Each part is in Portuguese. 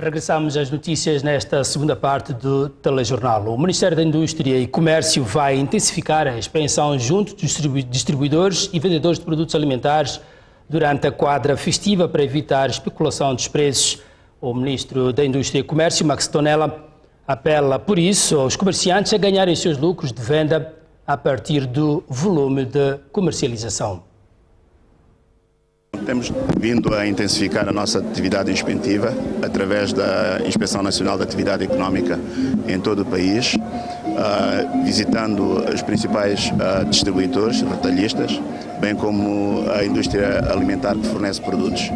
Regressamos às notícias nesta segunda parte do telejornal. O Ministério da Indústria e Comércio vai intensificar a expansão junto dos distribuidores e vendedores de produtos alimentares durante a quadra festiva para evitar especulação dos preços. O Ministro da Indústria e Comércio, Max Tonela, apela, por isso, aos comerciantes a ganharem seus lucros de venda a partir do volume de comercialização. Temos vindo a intensificar a nossa atividade inspectiva através da Inspeção Nacional da Atividade Económica em todo o país, visitando os principais distribuidores, retalhistas, bem como a indústria alimentar que fornece produtos.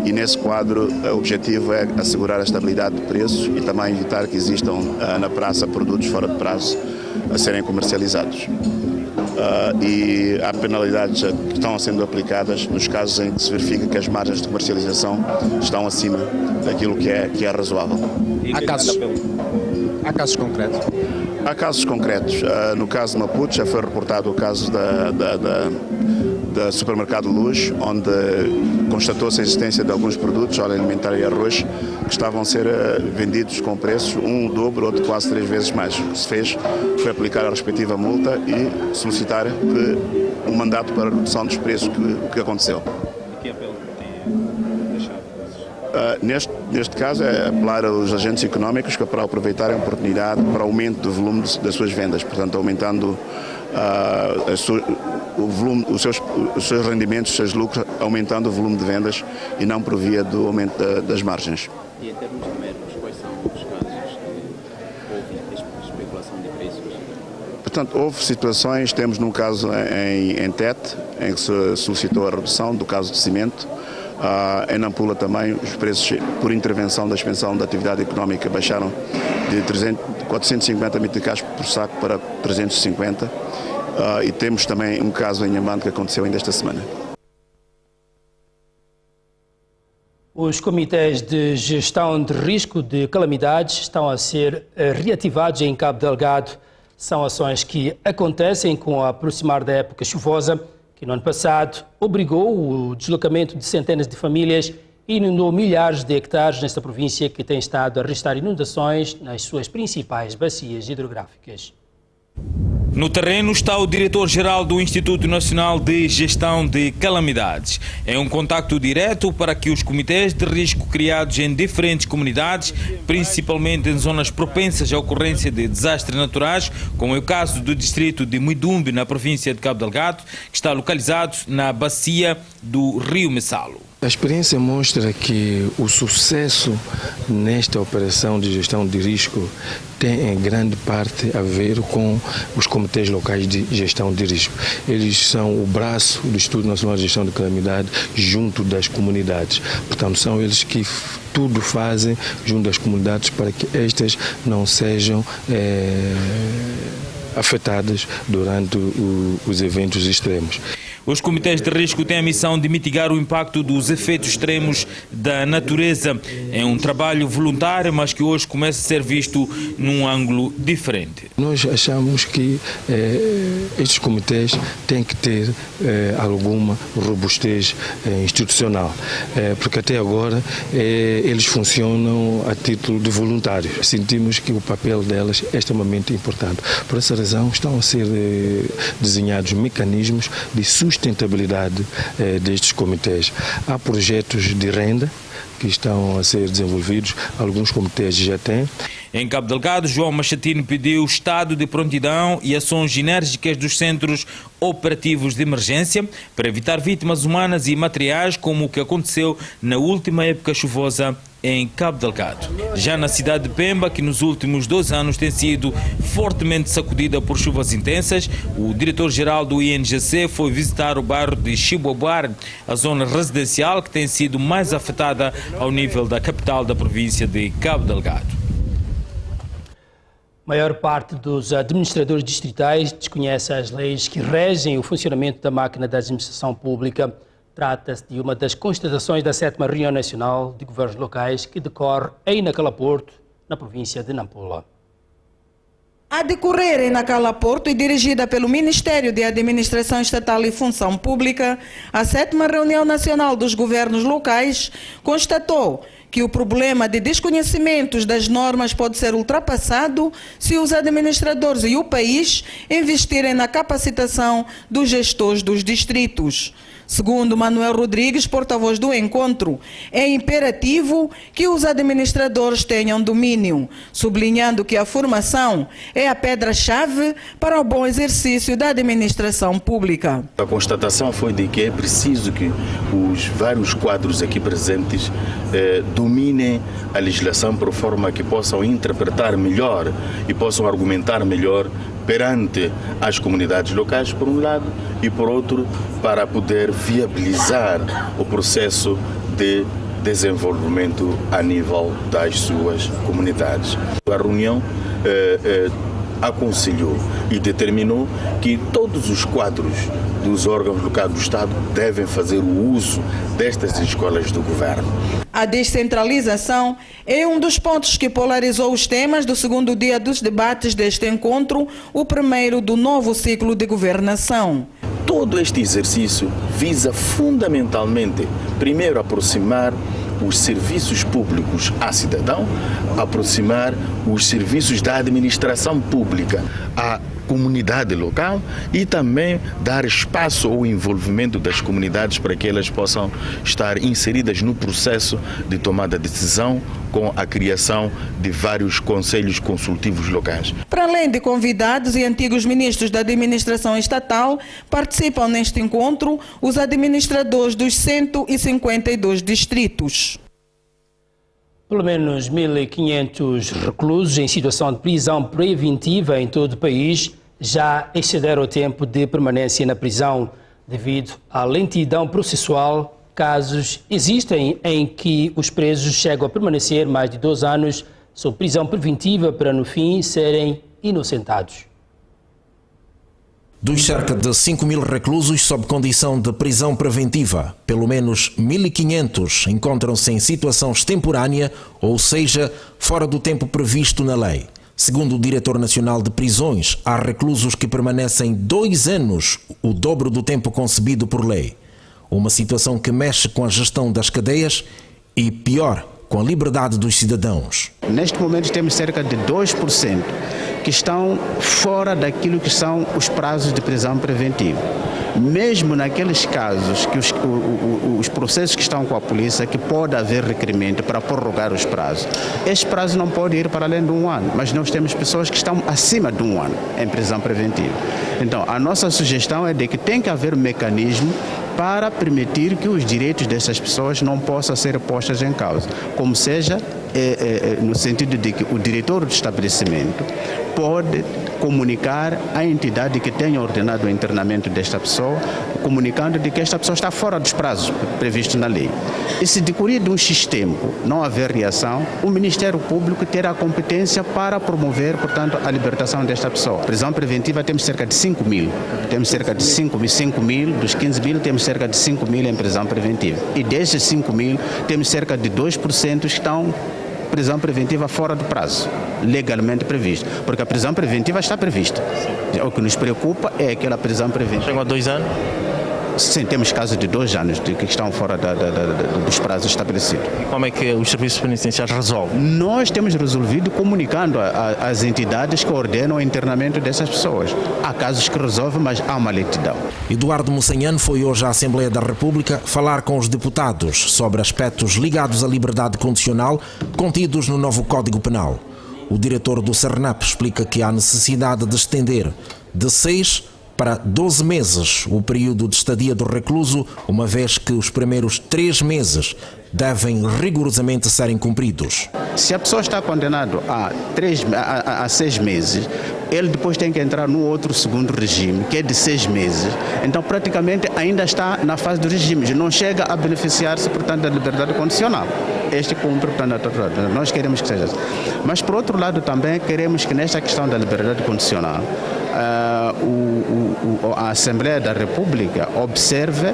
E nesse quadro o objetivo é assegurar a estabilidade de preços e também evitar que existam na praça produtos fora de prazo a serem comercializados. E há penalidades que estão sendo aplicadas nos casos em que se verifica que as margens de comercialização estão acima daquilo que é razoável. Há casos concretos? Há casos concretos. No caso de Maputo já foi reportado o caso da supermercado Luz, onde constatou-se a existência de alguns produtos, óleo alimentar e arroz, que estavam a ser vendidos com preços um dobro, outro quase 3 vezes mais. O que se fez foi aplicar a respectiva multa e solicitar um mandato para a redução dos preços que aconteceu. E que apelo tem deixado? Neste caso é apelar aos agentes económicos para aproveitarem a oportunidade para aumento do volume das suas vendas, portanto aumentando o volume, os seus rendimentos, os seus lucros, aumentando o volume de vendas e não por via do aumento das margens. E em termos numéricos, quais são os casos que houve especulação de preços? Portanto, houve situações, temos num caso em Tete, em que se solicitou a redução do caso de cimento. Em Nampula também os preços por intervenção da expansão da atividade económica baixaram de 450 meticais por saco para 350 e temos também um caso em Inhambane que aconteceu ainda esta semana. Os comitês de gestão de risco de calamidades estão a ser reativados em Cabo Delgado. São ações que acontecem com o aproximar da época chuvosa, que no ano passado obrigou o deslocamento de centenas de famílias e inundou milhares de hectares nesta província que tem estado a registrar inundações nas suas principais bacias hidrográficas. No terreno está o diretor-geral do Instituto Nacional de Gestão de Calamidades. É um contacto direto para que os comitês de risco criados em diferentes comunidades, principalmente em zonas propensas à ocorrência de desastres naturais, como é o caso do distrito de Muidumbe, na província de Cabo Delgado, que está localizado na bacia do Rio Messalo. A experiência mostra que o sucesso nesta operação de gestão de risco tem em grande parte a ver com os comitês locais de gestão de risco. Eles são o braço do Instituto Nacional de Gestão de Calamidade junto das comunidades. Portanto, são eles que tudo fazem junto das comunidades para que estas não sejam afetadas durante os eventos extremos. Os comitês de risco têm a missão de mitigar o impacto dos efeitos extremos da natureza. É um trabalho voluntário, mas que hoje começa a ser visto num ângulo diferente. Nós achamos que estes comitês têm que ter alguma robustez institucional, porque até agora eles funcionam a título de voluntários. Sentimos que o papel delas é extremamente importante. Por essa razão estão a ser desenhados mecanismos de sustentabilidade destes comitês. Há projetos de renda que estão a ser desenvolvidos, alguns comitês já têm. Em Cabo Delgado, João Machatino pediu estado de prontidão e ações enérgicas dos centros operativos de emergência para evitar vítimas humanas e materiais como o que aconteceu na última época chuvosa em Cabo Delgado. Já na cidade de Pemba, que nos últimos 2 anos tem sido fortemente sacudida por chuvas intensas, o diretor-geral do INGC foi visitar o bairro de Chibobuar, a zona residencial que tem sido mais afetada ao nível da capital da província de Cabo Delgado. A maior parte dos administradores distritais desconhece as leis que regem o funcionamento da máquina da administração pública. Trata-se de uma das constatações da 7ª Reunião Nacional de Governos Locais que decorre em Nacala Porto, na província de Nampula. A decorrer em Nacala Porto e dirigida pelo Ministério de Administração Estatal e Função Pública, a 7ª Reunião Nacional dos Governos Locais constatou que o problema de desconhecimentos das normas pode ser ultrapassado se os administradores e o país investirem na capacitação dos gestores dos distritos. Segundo Manuel Rodrigues, porta-voz do encontro, é imperativo que os administradores tenham domínio, sublinhando que a formação é a pedra-chave para o bom exercício da administração pública. A constatação foi de que é preciso que os vários quadros aqui presentes dominem a legislação por forma que possam interpretar melhor e possam argumentar melhor perante as comunidades locais, por um lado, e por outro, para poder viabilizar o processo de desenvolvimento a nível das suas comunidades. A reunião aconselhou e determinou que todos os quadros dos órgãos locais do Estado devem fazer o uso destas escolas do governo. A descentralização é um dos pontos que polarizou os temas do segundo dia dos debates deste encontro, o primeiro do novo ciclo de governação. Todo este exercício visa fundamentalmente, primeiro, aproximar os serviços públicos a cidadão, aproximar os serviços da administração pública à comunidade local e também dar espaço ao envolvimento das comunidades para que elas possam estar inseridas no processo de tomada de decisão com a criação de vários conselhos consultivos locais. Para além de convidados e antigos ministros da administração estatal, participam neste encontro os administradores dos 152 distritos. Pelo menos 1.500 reclusos em situação de prisão preventiva em todo o país já excederam o tempo de permanência na prisão devido à lentidão processual. Casos existem em que os presos chegam a permanecer mais de 2 anos sob prisão preventiva para, no fim, serem inocentados. Dos cerca de 5.000 reclusos sob condição de prisão preventiva, pelo menos 1.500 encontram-se em situação extemporânea, ou seja, fora do tempo previsto na lei. Segundo o Diretor Nacional de Prisões, há reclusos que permanecem 2 anos, o dobro do tempo concebido por lei. Uma situação que mexe com a gestão das cadeias e, pior, com a liberdade dos cidadãos. Neste momento temos cerca de 2% que estão fora daquilo que são os prazos de prisão preventiva. Mesmo naqueles casos que os processos que estão com a polícia, que pode haver requerimento para prorrogar os prazos. Este prazo não pode ir para além de 1 ano, mas nós temos pessoas que estão acima de 1 ano em prisão preventiva. Então, a nossa sugestão é de que tem que haver um mecanismo para permitir que os direitos dessas pessoas não possam ser postos em causa. Como seja, no sentido de que o diretor do estabelecimento pode comunicar à entidade que tenha ordenado o internamento desta pessoa, comunicando de que esta pessoa está fora dos prazos previstos na lei. E se decorrer de um X-tempo não haver reação, o Ministério Público terá a competência para promover, portanto, a libertação desta pessoa. Prisão preventiva temos cerca de 5.000. Temos cerca de 5.000, dos 15.000 temos cerca de 5.000 em prisão preventiva. E desses 5.000 temos cerca de 2% que estão prisão preventiva fora do prazo, legalmente previsto, porque a prisão preventiva está prevista. O que nos preocupa é aquela prisão preventiva. Chegam a 2 anos? Sim, temos casos de 2 anos que estão fora dos prazos estabelecidos. E como é que os serviços penitenciários resolvem? Nós temos resolvido comunicando às entidades que ordenam o internamento dessas pessoas. Há casos que resolvem, mas há uma lentidão. Eduardo Moçanhano foi hoje à Assembleia da República falar com os deputados sobre aspectos ligados à liberdade condicional contidos no novo Código Penal. O diretor do CERNAP explica que há necessidade de estender de 6 para 12 meses o período de estadia do recluso, uma vez que os primeiros 3 meses devem rigorosamente serem cumpridos. Se a pessoa está condenada a 6 meses, ele depois tem que entrar no outro segundo regime, que é de 6 meses. Então, praticamente, ainda está na fase do regime, não chega a beneficiar-se, portanto, da liberdade condicional. Este cumpre, portanto, nós queremos que seja assim. Mas, por outro lado, também queremos que nesta questão da liberdade condicional, a Assembleia da República observe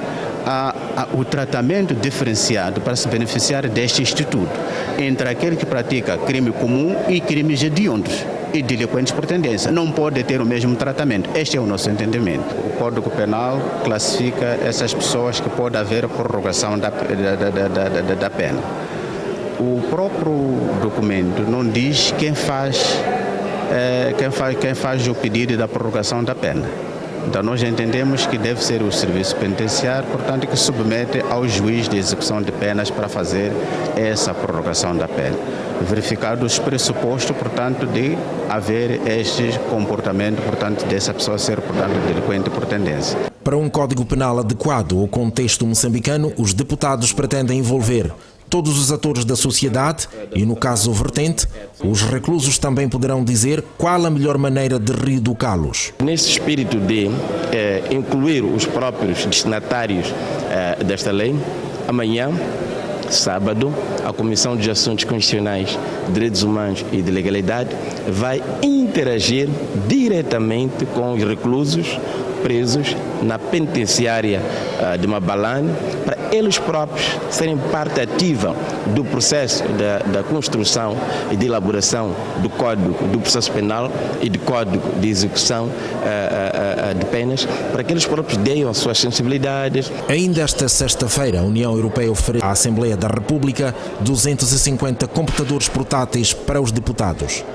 o tratamento diferenciado para se beneficiar deste instituto entre aquele que pratica crime comum e crimes hediondos e delinquentes por tendência. Não pode ter o mesmo tratamento. Este é o nosso entendimento. O Código Penal classifica essas pessoas que pode haver prorrogação da pena. o próprio documento não diz quem faz o pedido da prorrogação da pena. Então nós entendemos que deve ser o serviço penitenciário, portanto, que submete ao juiz de execução de penas para fazer essa prorrogação da pena. Verificado os pressupostos, portanto, de haver este comportamento, portanto, dessa pessoa ser, portanto, delinquente por tendência. Para um código penal adequado ao contexto moçambicano, os deputados pretendem envolver todos os atores da sociedade e, no caso vertente, os reclusos também poderão dizer qual a melhor maneira de reeducá-los. Nesse espírito de incluir os próprios destinatários desta lei, amanhã, sábado, a Comissão de Assuntos Constitucionais, Direitos Humanos e de Legalidade vai interagir diretamente com os reclusos presos na penitenciária de Mabalane, para eles próprios serem parte ativa do processo da construção e de elaboração do Código do Processo Penal e do Código de Execução de Penas, para que eles próprios deem as suas sensibilidades. Ainda esta sexta-feira, a União Europeia oferece à Assembleia da República 250 computadores portáteis para os deputados.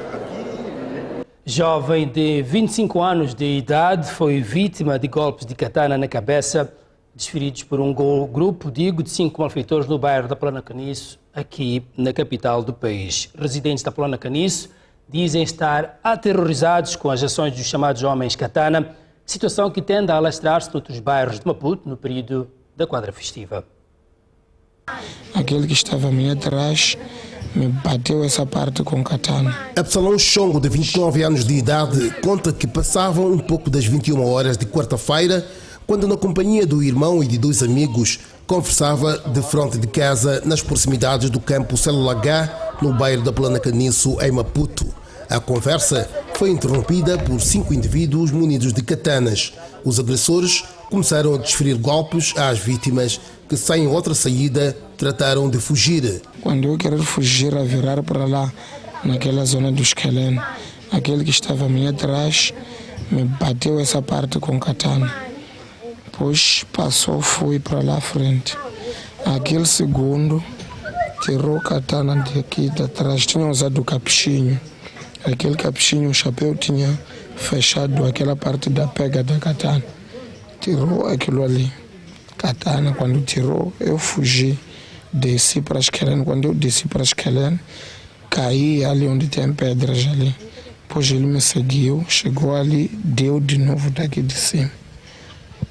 Jovem de 25 anos de idade foi vítima de golpes de katana na cabeça, desferidos por um grupo de 5 malfeitores no bairro da Plana Caniço, aqui na capital do país. Residentes da Plana Caniço dizem estar aterrorizados com as ações dos chamados homens katana, situação que tende a alastrar-se noutros bairros de Maputo no período da quadra festiva. Aquele que estava a mim atrás me bateu essa parte com katana. Absalão Chongo, de 29 anos de idade, conta que passavam um pouco das 21 horas de quarta-feira, quando na companhia do irmão e de 2 amigos, conversava de frente de casa nas proximidades do campo Célula H, no bairro da Plana Caniço, em Maputo. A conversa foi interrompida por 5 indivíduos munidos de katanas. Os agressores começaram a desferir golpes às vítimas que, sem outra saída, trataram de fugir. Quando eu queria fugir a virar para lá, naquela zona do Esquelene, aquele que estava a mim atrás me bateu essa parte com katana. Depois passou, fui para lá à frente. Aquele segundo tirou katana daqui de atrás, tinha usado o capuchinho. Aquele capuchinho, o chapéu tinha fechado aquela parte da pega da katana. Tirou aquilo ali. Katana, quando tirou, eu fugi. Desci para a Esquelene. Quando eu desci para a Esquelene, caí ali onde tem pedras ali. Depois ele me seguiu, chegou ali, deu de novo daqui de cima.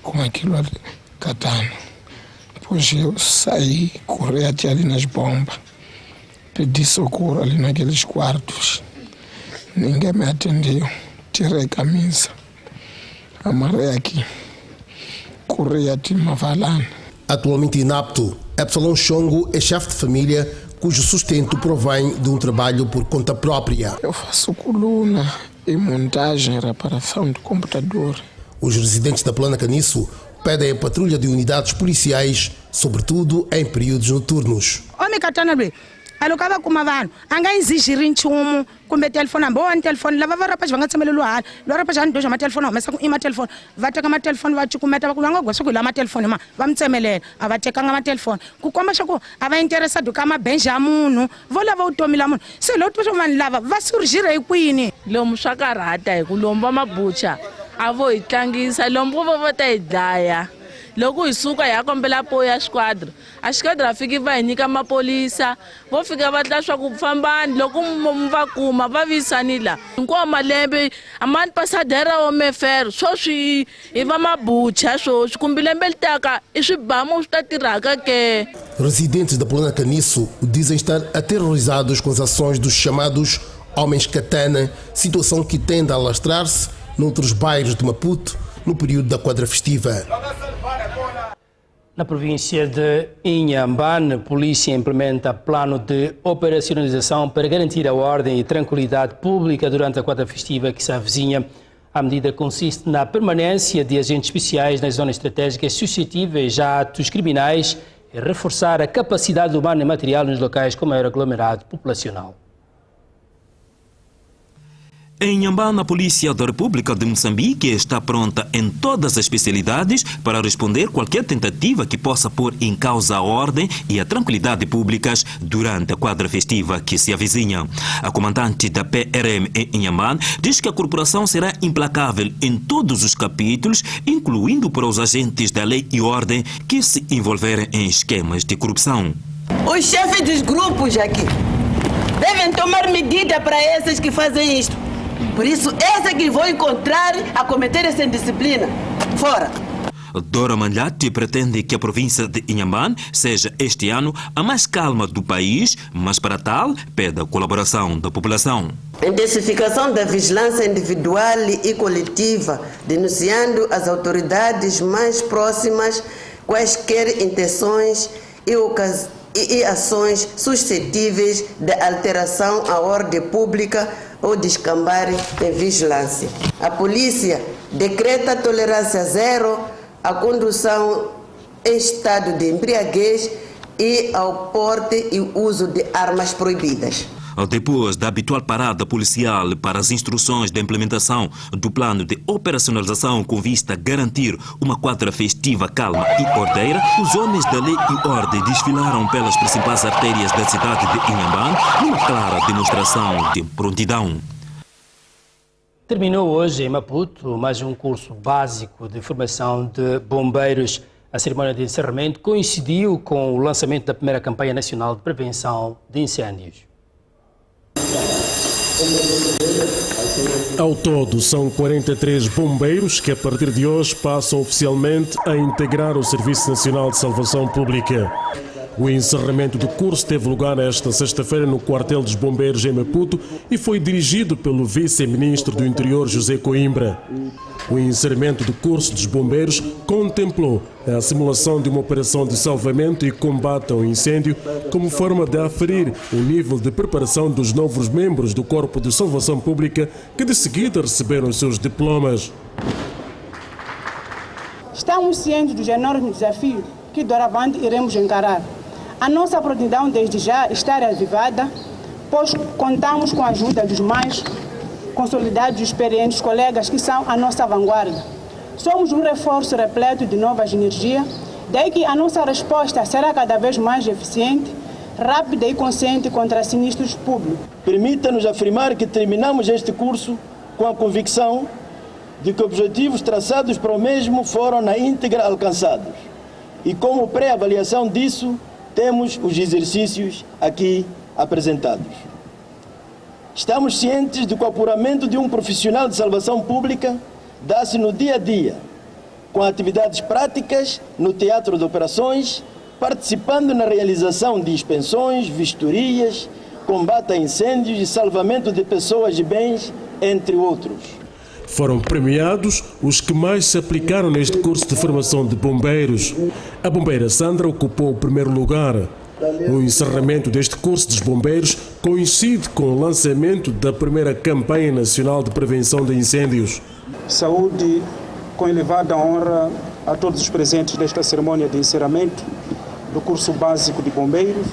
Com aquilo ali, katana. Depois eu saí, corri até ali nas bombas. Pedi socorro ali naqueles quartos. Ninguém me atendeu. Tirei a camisa, amarrei aqui, corri até Mavalane. Atualmente inapto, Absalão Chongo é chefe de família cujo sustento provém de um trabalho por conta própria. Eu faço coluna e montagem e reparação de computador. Os residentes da Plana Caniço pedem a patrulha de unidades policiais, sobretudo em períodos noturnos. Homem katana bem. Alocava com uma van, anga exigir inchumo, com o telefone, bom telefone, lavava rapaz, vanga tsemelo luar, luar rapaz já não deixa mais telefone, mas com ima telefone, vai ter mais telefone, vai te comer, vai com gosto com lá telefone, mas vamos tsemelo, vai ter mais telefone, com como chegou, vai interessado com uma benjamuno, vou lavar o tomi lá, se lo outro man lava, vai surgir aí queen. Lomo shakarata, kulomba mabucha, avo itlangisa, lombo vovota idaya. Logo isuka yakombela apoio à esquadra. A esquadra fica e vai nica uma polícia. Vou ficar batlashwa kufambani. Logo mvakuma vavisanila. Nkoma lembe amani passadera o mefero. Só se iva mabucha só kumbilembe litaka isibamo statiraka que. Residentes da Plana Caniço dizem estar aterrorizados com as ações dos chamados homens katana, situação que tende a alastrar-se noutros bairros de Maputo no período da quadra festiva. Na província de Inhambane, a polícia implementa plano de operacionalização para garantir a ordem e tranquilidade pública durante a quadra festiva que se avizinha. A medida consiste na permanência de agentes especiais nas zonas estratégicas suscetíveis a atos criminais e reforçar a capacidade humana e material nos locais com maior aglomerado populacional. Em Inhambane, a Polícia da República de Moçambique está pronta em todas as especialidades para responder qualquer tentativa que possa pôr em causa a ordem e a tranquilidade públicas durante a quadra festiva que se avizinha. A comandante da PRM em Inhambane diz que a corporação será implacável em todos os capítulos, incluindo para os agentes da lei e ordem que se envolverem em esquemas de corrupção. Os chefes dos grupos aqui devem tomar medida para esses que fazem isto. Por isso, esse que vou encontrar a cometer essa indisciplina. Fora! Dora Manlati pretende que a província de Inhambane seja este ano a mais calma do país, mas para tal pede a colaboração da população. Intensificação da vigilância individual e coletiva, denunciando as autoridades mais próximas quaisquer intenções e ações suscetíveis de alteração à ordem pública ou descambar em vigilância. A polícia decreta tolerância zero à condução em estado de embriaguez e ao porte e uso de armas proibidas. Depois da habitual parada policial para as instruções de implementação do plano de operacionalização com vista a garantir uma quadra festiva calma e ordeira, os homens da lei e ordem desfilaram pelas principais artérias da cidade de Inhambane numa clara demonstração de prontidão. Terminou hoje em Maputo mais um curso básico de formação de bombeiros. A cerimônia de encerramento coincidiu com o lançamento da primeira campanha nacional de prevenção de incêndios. Ao todo, são 43 bombeiros que a partir de hoje passam oficialmente a integrar o Serviço Nacional de Salvação Pública. O encerramento do curso teve lugar esta sexta-feira no quartel dos bombeiros em Maputo e foi dirigido pelo vice-ministro do Interior, José Coimbra. O encerramento do curso dos bombeiros contemplou a simulação de uma operação de salvamento e combate ao incêndio como forma de aferir o nível de preparação dos novos membros do Corpo de Salvação Pública que de seguida receberam os seus diplomas. Estamos cientes dos enormes desafios que doravante iremos encarar. A nossa prontidão desde já está reavivada, pois contamos com a ajuda dos mais consolidados e experientes colegas que são a nossa vanguarda. Somos um reforço repleto de novas energias, daí que a nossa resposta será cada vez mais eficiente, rápida e consciente contra sinistros públicos. Permita-nos afirmar que terminamos este curso com a convicção de que objetivos traçados para o mesmo foram na íntegra alcançados. E como pré-avaliação disso, temos os exercícios aqui apresentados. Estamos cientes de que o apuramento de um profissional de salvação pública dá-se no dia a dia, com atividades práticas no teatro de operações, participando na realização de inspeções, vistorias, combate a incêndios e salvamento de pessoas e bens, entre outros. Foram premiados os que mais se aplicaram neste curso de formação de bombeiros. A bombeira Sandra ocupou o primeiro lugar. O encerramento deste curso dos bombeiros coincide com o lançamento da primeira campanha nacional de prevenção de incêndios. Saúde com elevada honra a todos os presentes desta cerimônia de encerramento do curso básico de bombeiros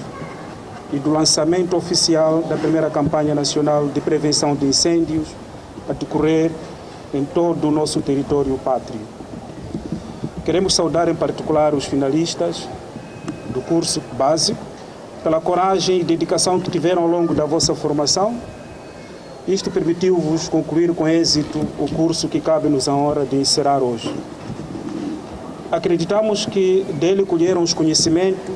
e do lançamento oficial da primeira campanha nacional de prevenção de incêndios a decorrer em todo o nosso território pátrio. Queremos saudar em particular os finalistas do curso básico pela coragem e dedicação que tiveram ao longo da vossa formação. Isto permitiu-vos concluir com êxito o curso que cabe-nos a honra de encerrar hoje. Acreditamos que dele colheram os conhecimentos,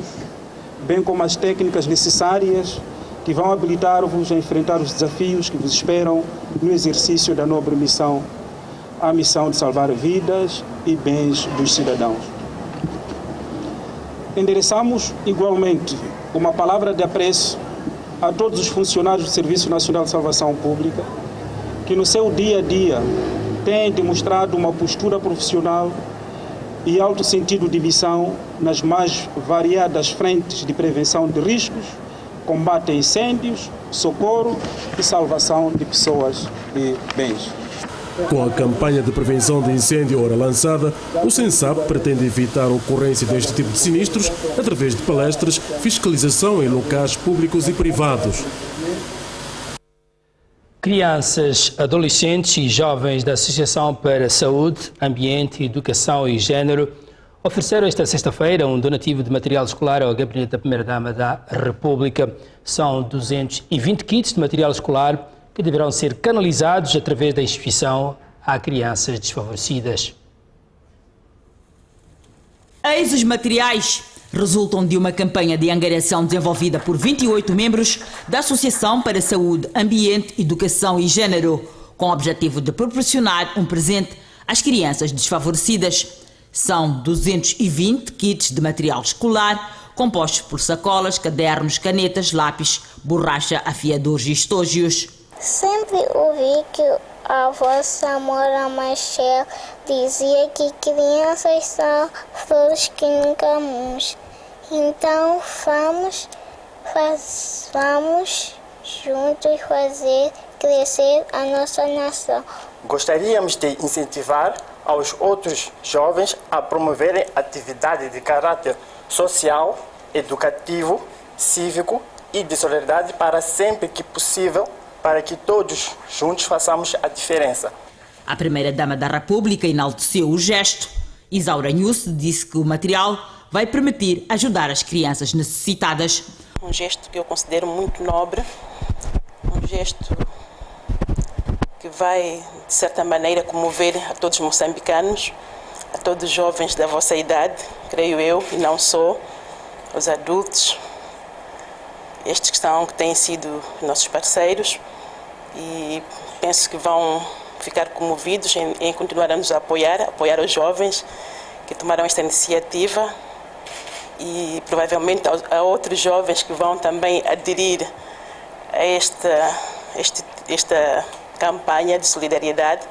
bem como as técnicas necessárias que vão habilitar-vos a enfrentar os desafios que vos esperam no exercício da nobre missão, a missão de salvar vidas e bens dos cidadãos. Endereçamos igualmente uma palavra de apreço a todos os funcionários do Serviço Nacional de Salvação Pública que no seu dia a dia têm demonstrado uma postura profissional e alto sentido de missão nas mais variadas frentes de prevenção de riscos, combate a incêndios, socorro e salvação de pessoas e bens. Com a campanha de prevenção de incêndio ora lançada, o SENSAP pretende evitar a ocorrência deste tipo de sinistros através de palestras, fiscalização em locais públicos e privados. Crianças, adolescentes e jovens da Associação para Saúde, Ambiente, Educação e Gênero ofereceram esta sexta-feira um donativo de material escolar ao gabinete da Primeira-Dama da República. São 220 kits de material escolar que deverão ser canalizados através da instituição a crianças desfavorecidas. Eis os materiais resultam de uma campanha de angariação desenvolvida por 28 membros da Associação para Saúde, Ambiente, Educação e Gênero, com o objetivo de proporcionar um presente às crianças desfavorecidas. São 220 kits de material escolar, compostos por sacolas, cadernos, canetas, lápis, borracha, afiadores e estojos. Sempre ouvi que a vossa Moura Machel dizia que crianças são flores que nunca murcham. Então vamos juntos fazer crescer a nossa nação. Gostaríamos de incentivar aos outros jovens a promoverem atividades de caráter social, educativo, cívico e de solidariedade para sempre que possível, para que todos juntos façamos a diferença. A Primeira-Dama da República enalteceu o gesto. Isaura Nhusse disse que o material vai permitir ajudar as crianças necessitadas. Um gesto que eu considero muito nobre, um gesto que vai, de certa maneira, comover a todos os moçambicanos, a todos os jovens da vossa idade, creio eu, e não só, os adultos, estes que têm sido nossos parceiros, e penso que vão ficar comovidos em continuar a nos apoiar os jovens que tomaram esta iniciativa e provavelmente a outros jovens que vão também aderir a esta campanha de solidariedade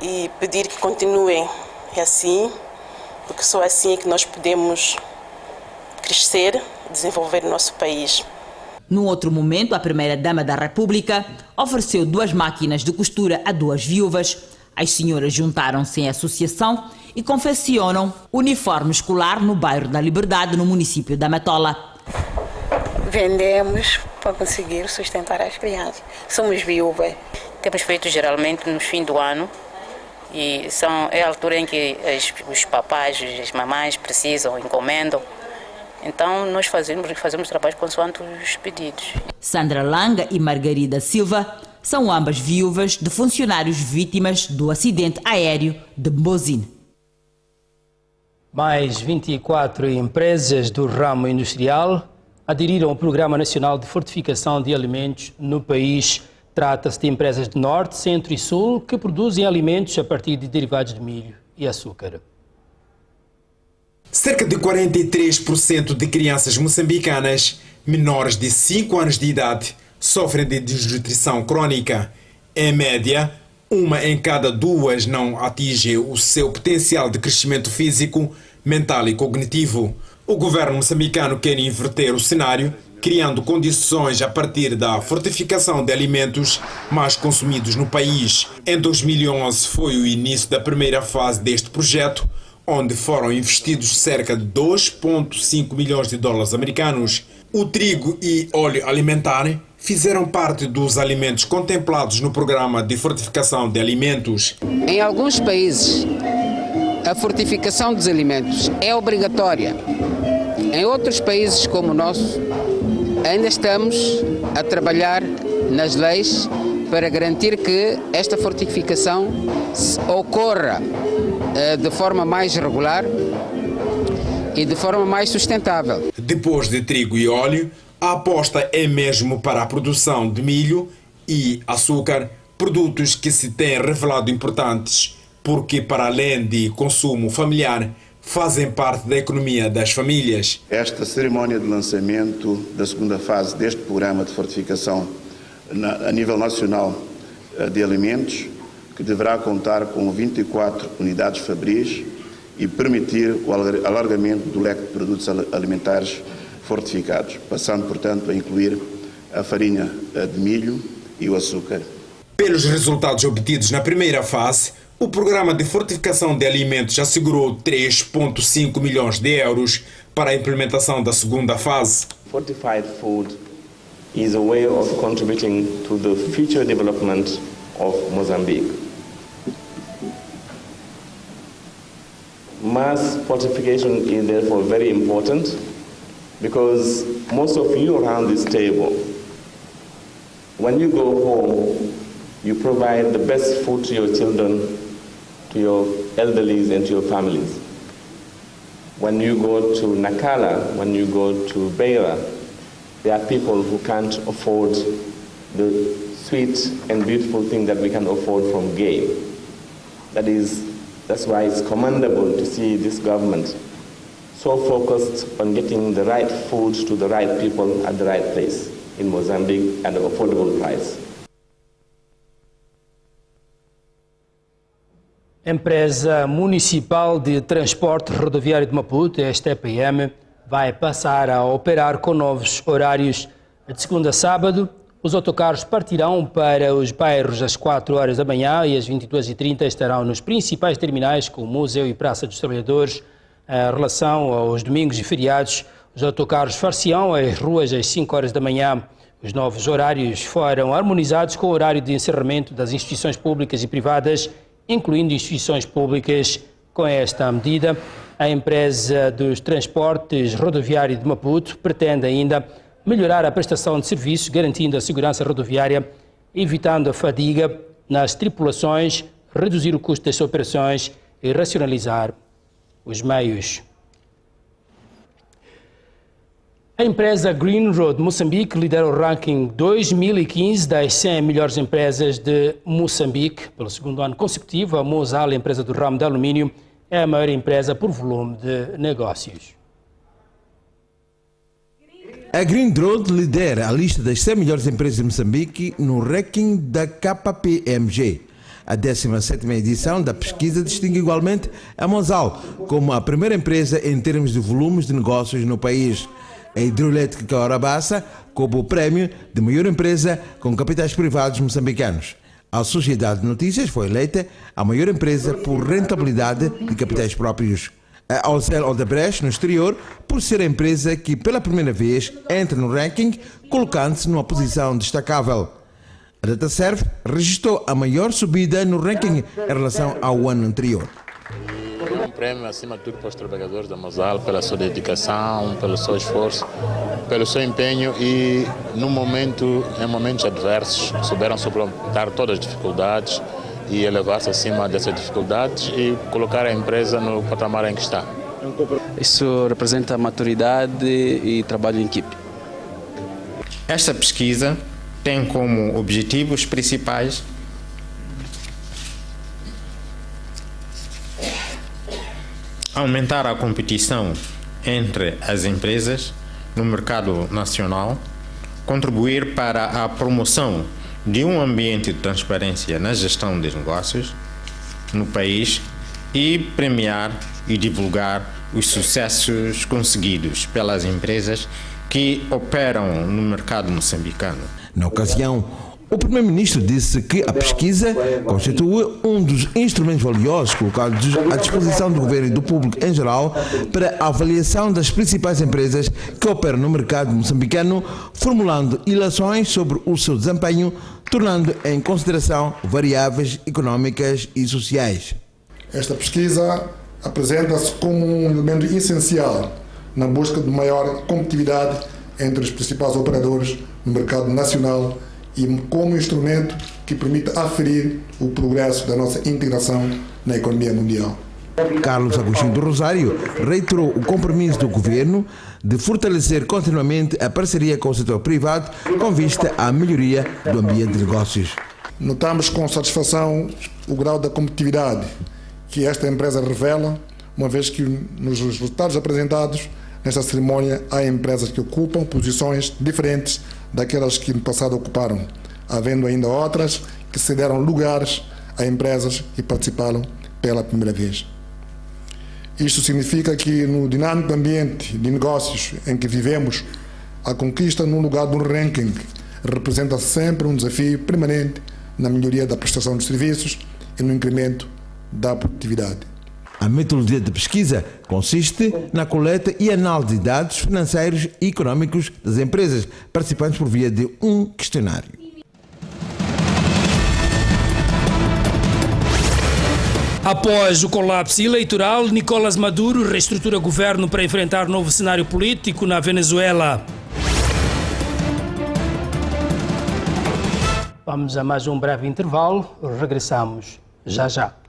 e pedir que continuem assim, porque só assim é que nós podemos crescer, desenvolver o nosso país. Num outro momento, a Primeira-Dama da República ofereceu 2 máquinas de costura a 2 viúvas. As senhoras juntaram-se em associação e confeccionam uniforme escolar no bairro da Liberdade, no município da Matola. Vendemos para conseguir sustentar as crianças. Somos viúvas. Temos feito geralmente no fim do ano e é a altura em que os papais, as mamães precisam, encomendam. Então nós fazemos trabalho consoante os pedidos. Sandra Langa e Margarida Silva são ambas viúvas de funcionários vítimas do acidente aéreo de Mbozine. Mais 24 empresas do ramo industrial aderiram ao Programa Nacional de Fortificação de Alimentos no país. Trata-se de empresas de Norte, Centro e Sul que produzem alimentos a partir de derivados de milho e açúcar. Cerca de 43% de crianças moçambicanas menores de 5 anos de idade sofrem de desnutrição crônica. Em média, 1 em cada 2 não atinge o seu potencial de crescimento físico, mental e cognitivo. O governo moçambicano quer inverter o cenário, criando condições a partir da fortificação de alimentos mais consumidos no país. Em 2011 foi o início da primeira fase deste projeto, onde foram investidos cerca de 2,5 milhões de dólares americanos. O trigo e óleo alimentar fizeram parte dos alimentos contemplados no programa de fortificação de alimentos. Em alguns países, a fortificação dos alimentos é obrigatória. Em outros países como o nosso, ainda estamos a trabalhar nas leis para garantir que esta fortificação ocorra de forma mais regular e de forma mais sustentável. Depois de trigo e óleo, a aposta é mesmo para a produção de milho e açúcar, produtos que se têm revelado importantes porque, para além de consumo familiar, fazem parte da economia das famílias. Esta cerimónia de lançamento da segunda fase deste programa de fortificação a nível nacional de alimentos, que deverá contar com 24 unidades fabris e permitir o alargamento do leque de produtos alimentares fortificados, passando, portanto, a incluir a farinha de milho e o açúcar. Pelos resultados obtidos na primeira fase, o programa de fortificação de alimentos assegurou 3,5 milhões de euros para a implementação da segunda fase. Fortified food is a way of contributing to the future development of Mozambique. Mass fortification is therefore very important because most of you around this table, when you go home, you provide the best food to your children, to your elderlies and to your families. When you go to Nakala, when you go to Beira, there are people who can't afford the sweet and beautiful thing that we can afford from game. That's why it's commendable to see this government so focused on getting the right food to the right people at the right place in Mozambique at an affordable price. Empresa Municipal de Transporte Rodoviário de Maputo, a EPM, vai passar a operar com novos horários. De segunda a sábado, os autocarros partirão para os bairros às 4 horas da manhã e às 22h30 estarão nos principais terminais, como Museu e Praça dos Trabalhadores. Em relação aos domingos e feriados, os autocarros far-se-ão às ruas às 5 horas da manhã. Os novos horários foram harmonizados com o horário de encerramento das instituições públicas e privadas, incluindo instituições públicas. Com esta medida, a empresa dos transportes rodoviário de Maputo pretende ainda melhorar a prestação de serviços, garantindo a segurança rodoviária, evitando a fadiga nas tripulações, reduzir o custo das operações e racionalizar os meios. A empresa Green Road Moçambique lidera o ranking 2015 das 100 melhores empresas de Moçambique. Pelo segundo ano consecutivo, a Mozal, a empresa do ramo de alumínio, é a maior empresa por volume de negócios. A Green Road lidera a lista das 100 melhores empresas de Moçambique no ranking da KPMG. A 17ª edição da pesquisa distingue igualmente a Mozal como a primeira empresa em termos de volumes de negócios no país. A hidroelétrica Caorabassa coube o prémio de maior empresa com capitais privados moçambicanos. A Sociedade de Notícias foi eleita a maior empresa por rentabilidade de capitais próprios. A Osel Odebrecht, no exterior, por ser a empresa que pela primeira vez entra no ranking, colocando-se numa posição destacável. A DataServe registrou a maior subida no ranking em relação ao ano anterior. Um prêmio, acima de tudo, para os trabalhadores da Mozal, pela sua dedicação, pelo seu esforço, pelo seu empenho e, em momentos adversos, souberam suportar todas as dificuldades e elevar-se acima dessas dificuldades e colocar a empresa no patamar em que está. Isso representa maturidade e trabalho em equipe. Esta pesquisa tem como objetivos principais aumentar a competição entre as empresas no mercado nacional, contribuir para a promoção de um ambiente de transparência na gestão de negócios no país e premiar e divulgar os sucessos conseguidos pelas empresas que operam no mercado moçambicano. Na ocasião, o Primeiro-Ministro disse que a pesquisa constitui um dos instrumentos valiosos colocados à disposição do Governo e do público em geral para a avaliação das principais empresas que operam no mercado moçambicano, formulando ilações sobre o seu desempenho, tornando em consideração variáveis económicas e sociais. Esta pesquisa apresenta-se como um elemento essencial na busca de maior competitividade entre os principais operadores no mercado nacional e como instrumento que permite aferir o progresso da nossa integração na economia mundial. Carlos Agostinho do Rosário reiterou o compromisso do governo de fortalecer continuamente a parceria com o setor privado com vista à melhoria do ambiente de negócios. Notamos com satisfação o grau da competitividade que esta empresa revela, uma vez que nos resultados apresentados nesta cerimónia há empresas que ocupam posições diferentes daquelas que no passado ocuparam, havendo ainda outras que cederam lugares a empresas que participaram pela primeira vez. Isto significa que no dinâmico ambiente de negócios em que vivemos, a conquista num lugar do ranking representa sempre um desafio permanente na melhoria da prestação de serviços e no incremento da produtividade. A metodologia de pesquisa consiste na coleta e análise de dados financeiros e econômicos das empresas participantes por via de um questionário. Após o colapso eleitoral, Nicolás Maduro reestrutura o governo para enfrentar novo cenário político na Venezuela. Vamos a mais um breve intervalo. Regressamos já já.